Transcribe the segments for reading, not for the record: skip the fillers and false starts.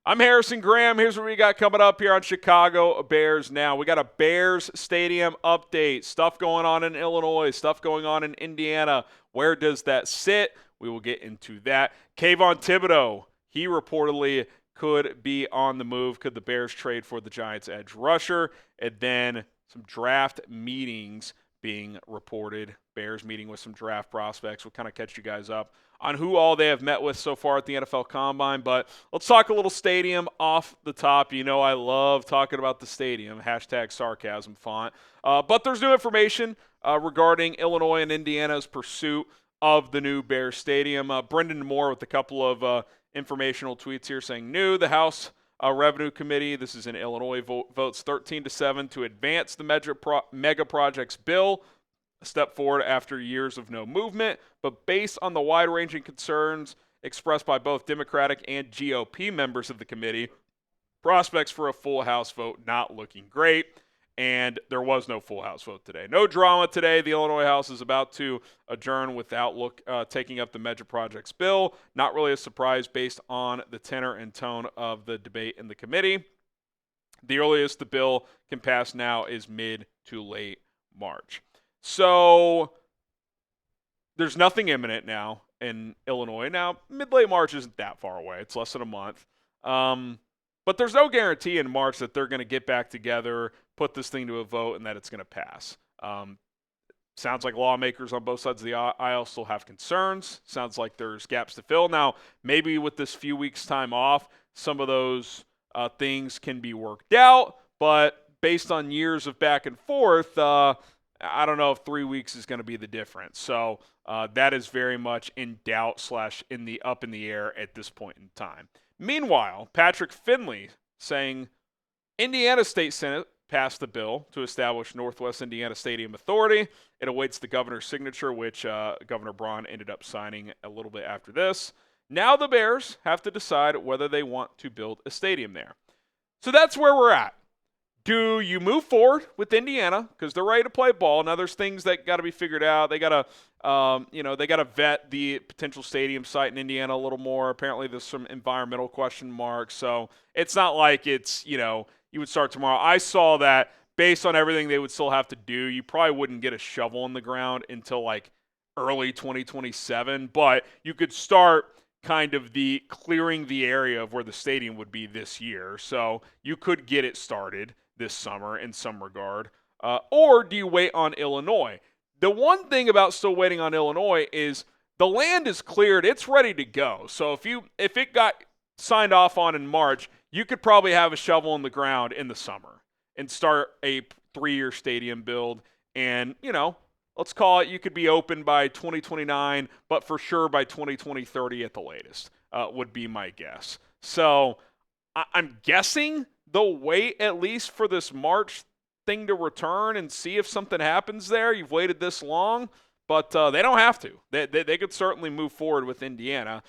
I'm Harrison Graham. Here's what we got coming up here on Chicago Bears Now. We got a Bears Stadium update. Stuff going on in Illinois. Stuff going on in Indiana. Where does that sit? We will get into that. Kayvon Thibodeaux, he reportedly could be on the move. Could the Bears trade for the Giants edge rusher? And then some draft meetings being reported. Bears meeting with some draft prospects. We'll kind of catch you guys up on who all they have met with so far at the NFL Combine. But let's talk a little stadium off the top. You know I love talking about the stadium, #sarcasm font. But there's new information regarding Illinois and Indiana's pursuit of the new Bears Stadium. Brendan Moore with a couple of informational tweets here saying new. The House Revenue Committee, this is in Illinois, votes 13-7 to advance the mega projects bill. A step forward after years of no movement, but based on the wide-ranging concerns expressed by both Democratic and GOP members of the committee, prospects for a full House vote not looking great, and there was no full House vote today. No drama today. The Illinois House is about to adjourn without taking up the mega projects bill. Not really a surprise based on the tenor and tone of the debate in the committee. The earliest the bill can pass now is mid to late March. So there's nothing imminent now in Illinois. Now, mid-late March isn't that far away. It's less than a month. But there's no guarantee in March that they're going to get back together, put this thing to a vote, and that it's going to pass. Sounds like lawmakers on both sides of the aisle still have concerns. Sounds like there's gaps to fill. Now, maybe with this few weeks' time off, some of those things can be worked out. But based on years of back and forth, I don't know if 3 weeks is going to be the difference. So that is very much in doubt / in the up in the air at this point in time. Meanwhile, Patrick Finley saying Indiana State Senate passed the bill to establish Northwest Indiana Stadium Authority. It awaits the governor's signature, which Governor Braun ended up signing a little bit after this. Now the Bears have to decide whether they want to build a stadium there. So that's where we're at. Do you move forward with Indiana because they're ready to play ball? Now there's things that got to be figured out. They got to, they got to vet the potential stadium site in Indiana a little more. Apparently there's some environmental question marks, so it's not like it's you would start tomorrow. I saw that based on everything they would still have to do, you probably wouldn't get a shovel in the ground until like early 2027, but you could start kind of the clearing the area of where the stadium would be this year, so you could get it started this summer in some regard. Or do you wait on Illinois? The one thing about still waiting on Illinois is the land is cleared. It's ready to go. So if it got signed off on in March, you could probably have a shovel in the ground in the summer and start a 3-year stadium build. And, let's call it you could be open by 2029, but for sure by 2030 at the latest would be my guess. So I'm guessing they'll wait at least for this March thing to return and see if something happens there. You've waited this long, but they don't have to. They could certainly move forward with Indiana.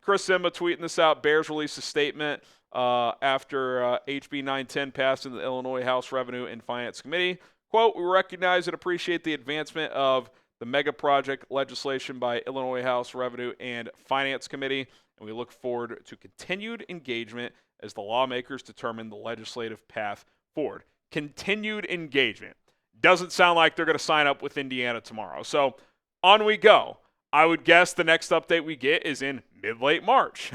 Chris Emma tweeting this out. Bears released a statement after HB 910 passed in the Illinois House Revenue and Finance Committee. Quote, we recognize and appreciate the advancement of the mega project legislation by Illinois House Revenue and Finance Committee, and we look forward to continued engagement as the lawmakers determine the legislative path forward. Continued engagement. Doesn't sound like they're going to sign up with Indiana tomorrow. So on we go. I would guess the next update we get is in mid-late March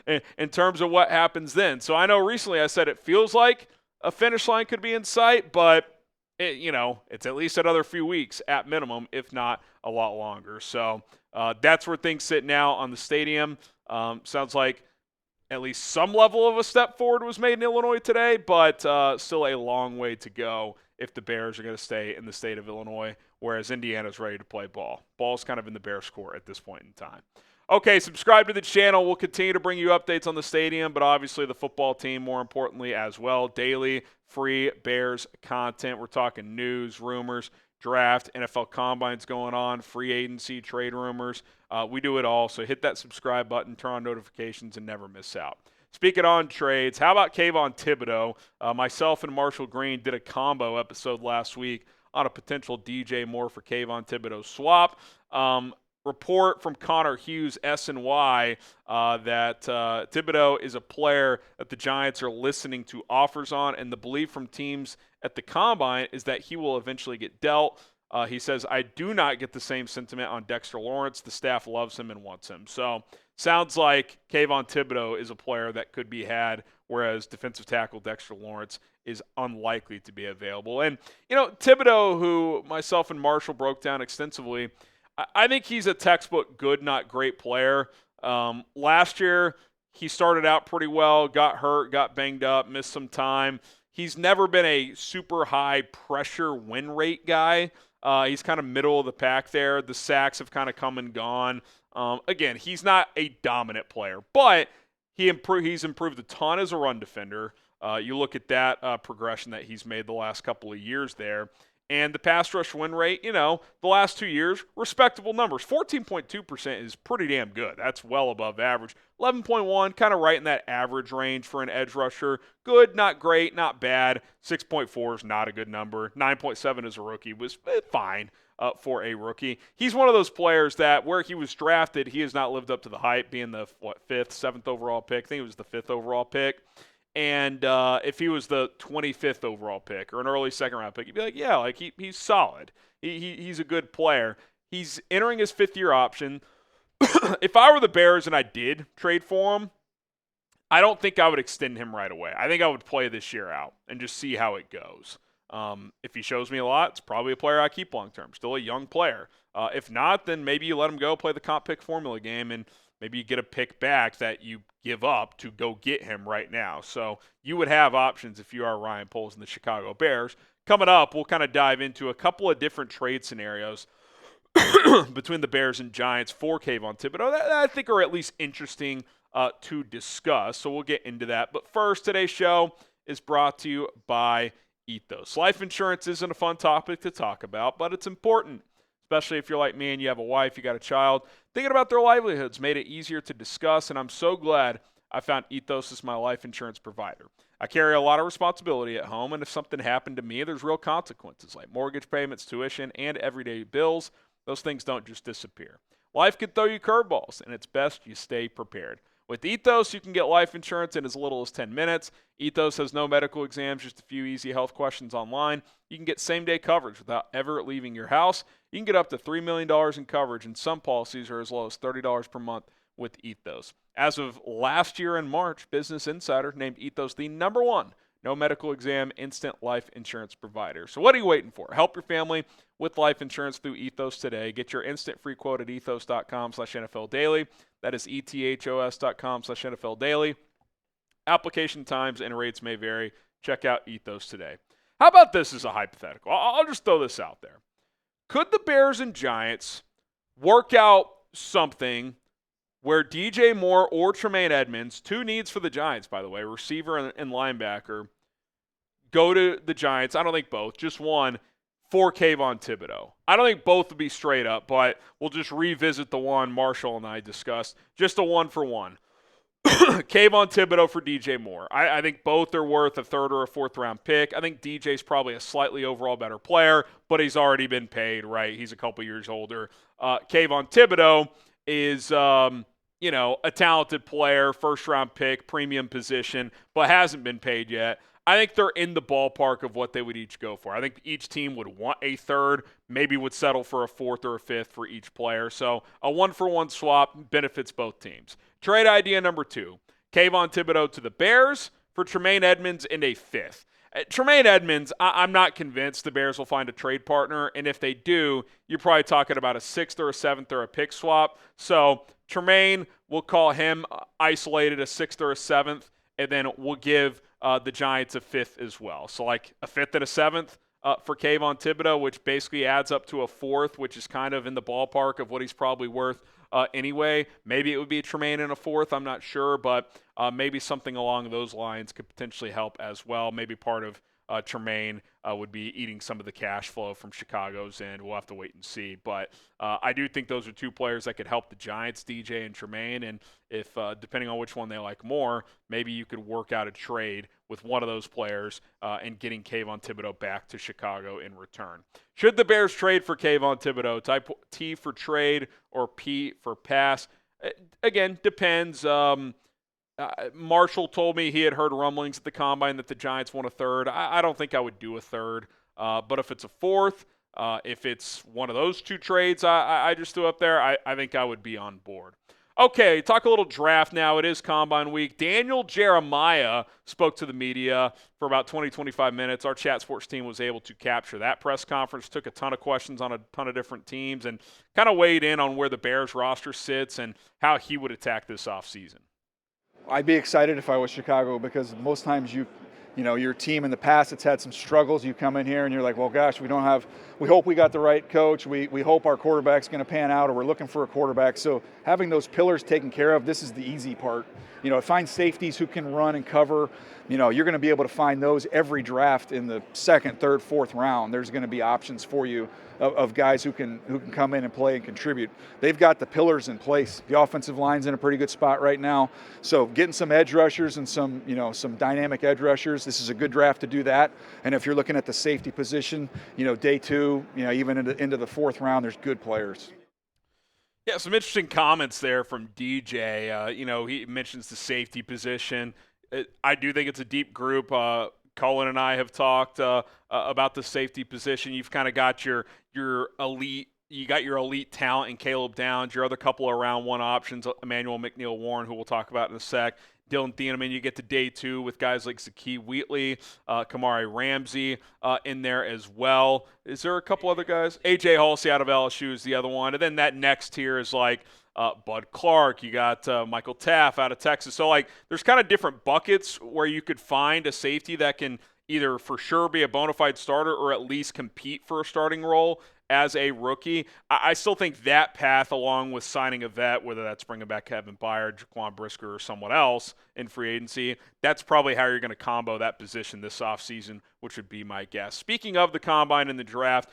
in terms of what happens then. So I know recently I said it feels like a finish line could be in sight, but it's at least another few weeks at minimum, if not a lot longer. So that's where things sit now on the stadium. Sounds like at least some level of a step forward was made in Illinois today, but still a long way to go if the Bears are going to stay in the state of Illinois, whereas Indiana's ready to play ball. Ball's kind of in the Bears' court at this point in time. Okay, subscribe to the channel. We'll continue to bring you updates on the stadium, but obviously the football team more importantly as well. Daily, free Bears content. We're talking news, rumors, draft, NFL Combines going on, free agency, trade rumors. We do it all, so hit that subscribe button, turn on notifications, and never miss out. Speaking on trades, how about Kayvon Thibodeaux? Myself and Marshall Green did a combo episode last week on a potential DJ Moore for Kayvon Thibodeaux swap. report from Connor Hughes, SNY, that Thibodeaux is a player that the Giants are listening to offers on, and the belief from teams at the Combine is that he will eventually get dealt. He says, I do not get the same sentiment on Dexter Lawrence. The staff loves him and wants him. So sounds like Kayvon Thibodeaux is a player that could be had, whereas defensive tackle Dexter Lawrence is unlikely to be available. And, Thibodeaux, who myself and Marshall broke down extensively, I think he's a textbook good, not great player. Last year, he started out pretty well, got hurt, got banged up, missed some time. He's never been a super high pressure win rate guy. He's kind of middle of the pack there. The sacks have kind of come and gone. Again, he's not a dominant player, but he's improved a ton as a run defender. You look at that progression that he's made the last couple of years there. And the pass rush win rate, the last 2 years, respectable numbers. 14.2% is pretty damn good. That's well above average. 11.1, kind of right in that average range for an edge rusher. Good, not great, not bad. 6.4 is not a good number. 9.7 as a rookie was fine for a rookie. He's one of those players that where he was drafted, he has not lived up to the hype, being the 5th, 7th overall pick. I think it was the 5th overall pick. And if he was the 25th overall pick or an early second-round pick, you'd be like, yeah, like he's solid. He's a good player. He's entering his 5th-year option. If I were the Bears and I did trade for him, I don't think I would extend him right away. I think I would play this year out and just see how it goes. If he shows me a lot, it's probably a player I keep long-term. Still a young player. If not, then maybe you let him go, play the comp pick formula game, and maybe you get a pick back that you give up to go get him right now. So you would have options if you are Ryan Poles and the Chicago Bears. Coming up, we'll kind of dive into a couple of different trade scenarios between the Bears and Giants for Kayvon Thibodeaux that I think are at least interesting to discuss. So we'll get into that. But first, today's show is brought to you by Ethos. Life insurance isn't a fun topic to talk about, but it's important. Especially if you're like me and you have a wife, you got a child. Thinking about their livelihoods made it easier to discuss, and I'm so glad I found Ethos as my life insurance provider. I carry a lot of responsibility at home, and if something happened to me, there's real consequences like mortgage payments, tuition, and everyday bills. Those things don't just disappear. Life could throw you curveballs, and it's best you stay prepared. With Ethos, you can get life insurance in as little as 10 minutes. Ethos has no medical exams, just a few easy health questions online. You can get same-day coverage without ever leaving your house. You can get up to $3 million in coverage, and some policies are as low as $30 per month with Ethos. As of last year in March, Business Insider named Ethos the #1 no medical exam instant life insurance provider. So what are you waiting for? Help your family with life insurance through Ethos today. Get your instant free quote at ethos.com/NFL daily. That is ethos.com/NFL daily. Application times and rates may vary. Check out Ethos today. How about this as a hypothetical? I'll just throw this out there. Could the Bears and Giants work out something where DJ Moore or Tremaine Edmonds, 2 needs for the Giants, by the way, receiver and linebacker, go to the Giants? I don't think both, just one, for Kayvon Thibodeaux. I don't think both would be straight up, but we'll just revisit the one Marshall and I discussed. Just a 1-for-1. Kayvon Thibodeaux for DJ Moore. I think both are worth a 3rd or a 4th round pick. I think DJ's probably a slightly overall better player, but he's already been paid, right? He's a couple years older. Kayvon Thibodeaux is, a talented player, 1st round pick, premium position, but hasn't been paid yet. I think they're in the ballpark of what they would each go for. I think each team would want a 3rd, maybe would settle for a 4th or a 5th for each player. So a 1-for-1 swap benefits both teams. Trade idea number 2, Kayvon Thibodeaux to the Bears for Tremaine Edmonds and a 5th. Tremaine Edmonds, I'm not convinced the Bears will find a trade partner, and if they do, you're probably talking about a 6th or a 7th or a pick swap. So Tremaine, we'll call him isolated a 6th or a 7th, and then we'll give the Giants a 5th as well. So like a 5th and a 7th for Kayvon Thibodeaux, which basically adds up to a 4th, which is kind of in the ballpark of what he's probably worth anyway. Maybe it would be a Tremaine and a 4th, I'm not sure, but maybe something along those lines could potentially help as well. Maybe part of Tremaine would be eating some of the cash flow from Chicago's end. We'll have to wait and see. But I do think those are 2 players that could help the Giants, DJ and Tremaine. And if depending on which one they like more, maybe you could work out a trade with one of those players and getting Kayvon Thibodeaux back to Chicago in return. Should the Bears trade for Kayvon Thibodeaux? Type T for trade or P for pass? Again, depends. Marshall told me he had heard rumblings at the Combine that the Giants want a third. I don't think I would do a third. But if it's a fourth, if it's one of those two trades I just threw up there, I think I would be on board. Okay, talk a little draft now. It is Combine week. Daniel Jeremiah spoke to the media for about 20-25 minutes. Our Chat Sports team was able to capture that press conference, took a ton of questions on a ton of different teams, and kind of weighed in on where the Bears roster sits and how he would attack this offseason. I'd be excited if I was Chicago, because most times you know, your team in the past that's had some struggles, you come in here and you're like, well, gosh, we hope we got the right coach. We hope our quarterback's going to pan out, or we're looking for a quarterback. So having those pillars taken care of, this is the easy part. You know, find safeties who can run and cover. You know, you're going to be able to find those every draft in the second, third, fourth round. There's going to be options for you of guys who can come in and play and contribute. They've got the pillars in place. The offensive line's in a pretty good spot right now. So getting some edge rushers and some dynamic edge rushers, this is a good draft to do that. And if you're looking at the safety position, day two, even into the fourth round, there's good players. Yeah, some interesting comments there from DJ. He mentions the safety position. I do think it's a deep group. Colin and I have talked about the safety position. You've kind of got your elite. You got your elite talent in Caleb Downs. Your other couple of round one options, Emmanuel McNeil-Warren, who we'll talk about in a sec. Dylan Thieneman, you get to day two with guys like Zakee Wheatley, Kamari Ramsey in there as well. Is there a couple other guys? A.J. Halsey out of LSU is the other one. And then that next tier is like Bud Clark. You got Michael Taff out of Texas. So, there's kind of different buckets where you could find a safety that can either for sure be a bona fide starter or at least compete for a starting role as a rookie. I still think that path, along with signing a vet, whether that's bringing back Kevin Byard, Jaquan Brisker, or someone else in free agency, that's probably how you're going to combo that position this offseason, which would be my guess. Speaking of the Combine and the draft,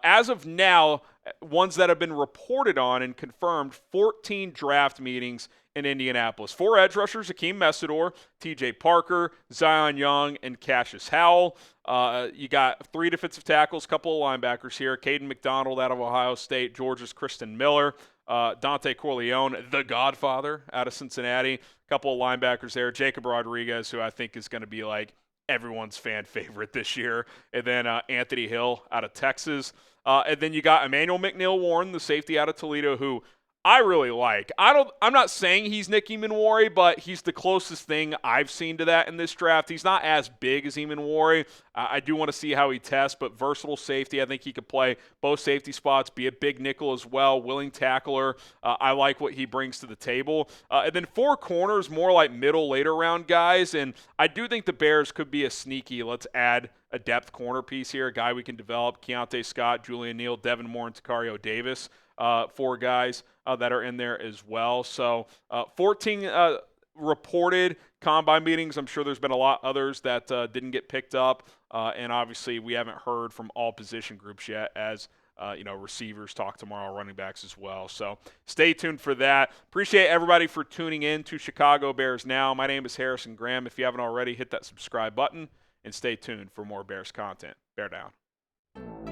as of now, ones that have been reported on and confirmed, 14 draft meetings in Indianapolis. 4 edge rushers, Akheem Mesidor, TJ Parker, Zion Young, and Cassius Howell. You got 3 defensive tackles, couple of linebackers here. Kayden McDonald out of Ohio State, Georgia's Christen Miller, Dontay Corleone, the Godfather, out of Cincinnati. Couple of linebackers there. Jacob Rodriguez, who I think is going to be like everyone's fan favorite this year. And then Anthony Hill out of Texas. And then you got Emmanuel McNeil-Warren, the safety out of Toledo, who I really like. I'm not saying he's Nick Eamon-Warren, but he's the closest thing I've seen to that in this draft. He's not as big as Eamon-Warren. I do want to see how he tests, but versatile safety. I think he could play both safety spots, be a big nickel as well, willing tackler. I like what he brings to the table. And then 4 corners, more like middle, later round guys. And I do think the Bears could be a sneaky, let's add a depth corner piece here, a guy we can develop. Keionte Scott, Julian Neal, Devin Moore, and Tacario Davis. 4 guys that are in there as well. So 14 reported Combine meetings. I'm sure there's been a lot others that didn't get picked up. And obviously we haven't heard from all position groups yet as receivers talk tomorrow, running backs as well. So stay tuned for that. Appreciate everybody for tuning in to Chicago Bears Now. My name is Harrison Graham. If you haven't already, hit that subscribe button and stay tuned for more Bears content. Bear down.